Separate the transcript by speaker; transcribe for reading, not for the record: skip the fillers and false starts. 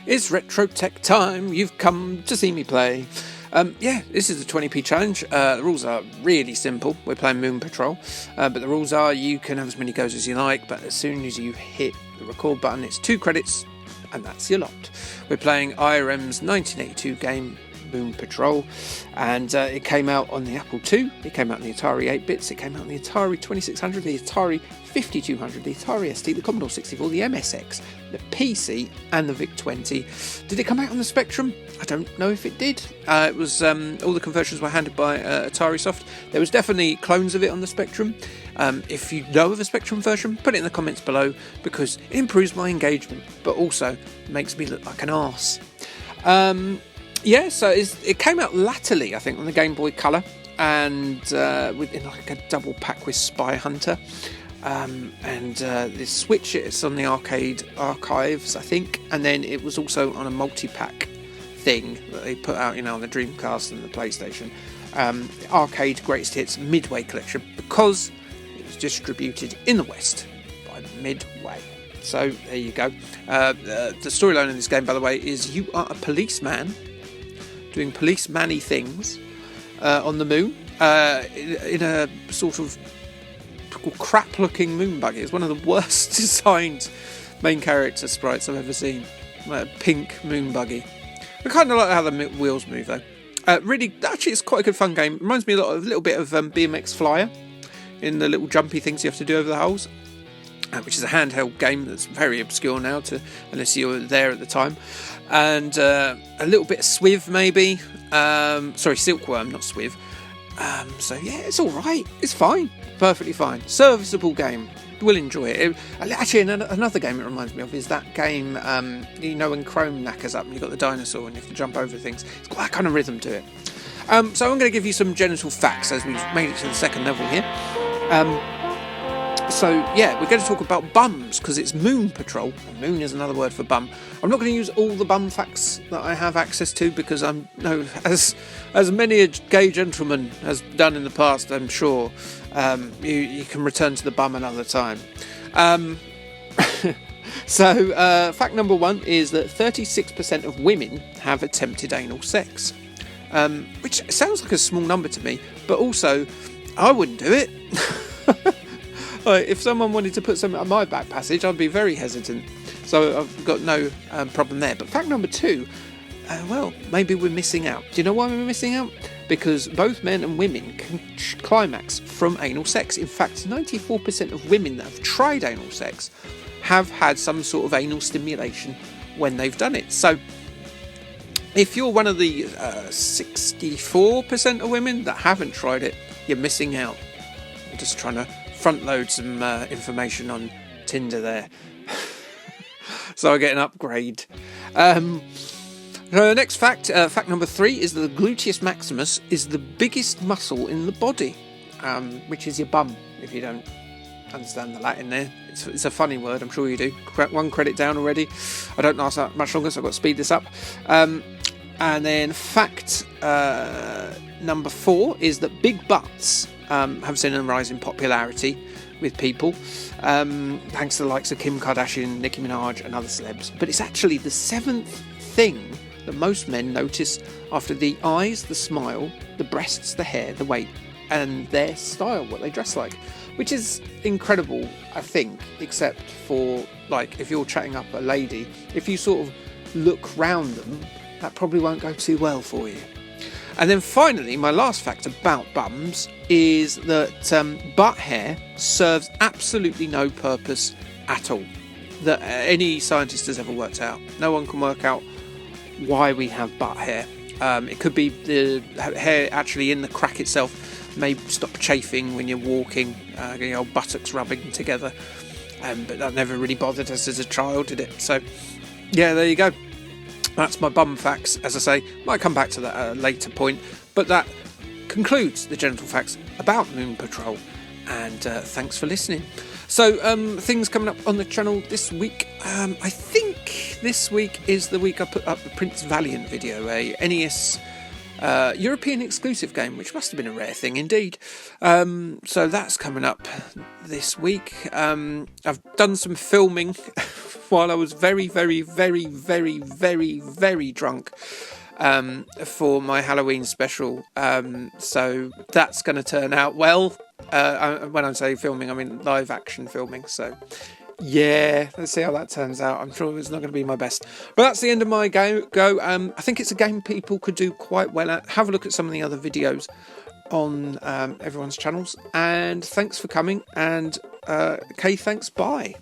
Speaker 1: It's retro tech time. You've come to see me play. This is a 20p challenge. The rules are really simple. We're playing Moon Patrol, but the rules are you can have as many goes as you like, but as soon as you hit the record button, it's 2 credits, and that's your lot. We're playing IREM's 1982 game, Moon Patrol, and it came out on the Apple II, it came out on the Atari 8-bits, it came out on the Atari 2600, the Atari 5200, the Atari ST, the Commodore 64, the MSX, the PC, and the VIC-20. Did it come out on the Spectrum? I don't know if it did. It was all the conversions were handled by Atari Soft. There was definitely clones of it on the Spectrum. If you know of a Spectrum version, put it in the comments below, because it improves my engagement, but also makes me look like an arse. So it came out latterly, I think, on the Game Boy Color, and in like a double pack with Spy Hunter. The Switch, it's on the Arcade Archives, I think, and then it was also on a multi-pack thing that they put out, on the Dreamcast and the PlayStation. Arcade Greatest Hits Midway Collection, because it was distributed in the West by Midway. So there you go. The storyline in this game, by the way, is you are a policeman doing policeman-y things on the moon in a sort of crap-looking moon buggy. It's one of the worst designed main character sprites I've ever seen. Like a pink moon buggy. I kind of like how the wheels move, though. Actually, it's quite a good fun game. It reminds me a little bit of BMX Flyer in the little jumpy things you have to do over the holes, which is a handheld game that's very obscure now, unless you were there at the time. And a little bit of Swiv, maybe. Silkworm, not Swiv. It's alright. It's fine. Perfectly fine. Serviceable game. Will enjoy it. Actually, another game it reminds me of is that game, when Chrome knackers up and you've got the dinosaur and you have to jump over things. It's got that kind of rhythm to it. So I'm going to give you some genital facts as we've made it to the second level here. We're going to talk about bums, because it's Moon Patrol. Moon is another word for bum. I'm not going to use all the bum facts that I have access to, because as many a gay gentleman has done in the past, I'm sure, you can return to the bum another time. Fact number 1 is that 36% of women have attempted anal sex, which sounds like a small number to me, but also I wouldn't do it. If someone wanted to put something on my back passage, I'd be very hesitant. So I've got no problem there. But fact number 2, maybe we're missing out. Do you know why we're missing out? Because both men and women can climax from anal sex. In fact, 94% of women that have tried anal sex have had some sort of anal stimulation when they've done it. So if you're one of the 64% of women that haven't tried it, you're missing out. I'm just trying to front load some information on Tinder there. So I get an upgrade. The next fact number 3, is that the gluteus maximus is the biggest muscle in the body, which is your bum, if you don't understand the Latin there. It's a funny word, I'm sure you do. 1 credit down already. I don't last that much longer, so I've got to speed this up. And then fact number 4 is that big butts have seen a rise in popularity with people, thanks to the likes of Kim Kardashian, Nicki Minaj and other celebs. But it's actually the 7th thing that most men notice after the eyes, the smile, the breasts, the hair, the weight, and their style, what they dress like, which is incredible, I think, except for, if you're chatting up a lady, if you sort of look round them, that probably won't go too well for you. And then finally, my last fact about bums is that butt hair serves absolutely no purpose at all that any scientist has ever worked out. No one can work out why we have butt hair. It could be the hair actually in the crack itself may stop chafing when you're walking, your old buttocks rubbing together. But that never really bothered us as a child, did it? So, yeah, there you go. That's my bum facts. As I say, might come back to that at a later point, but that concludes the genital facts about Moon Patrol, and thanks for listening. So things coming up on the channel this week. I think this week is the week I put up the Prince Valiant video, a NES European exclusive game, which must have been a rare thing indeed. So that's coming up this week. I've done some filming while I was very, very, very, very, very, very drunk for my Halloween special. So that's going to turn out well. When I say filming, I mean live action filming. So yeah, let's see how that turns out. I'm sure it's not going to be my best. But that's the end of my go. I think it's a game people could do quite well at. Have a look at some of the other videos on everyone's channels. And thanks for coming. And Kay, thanks. Bye.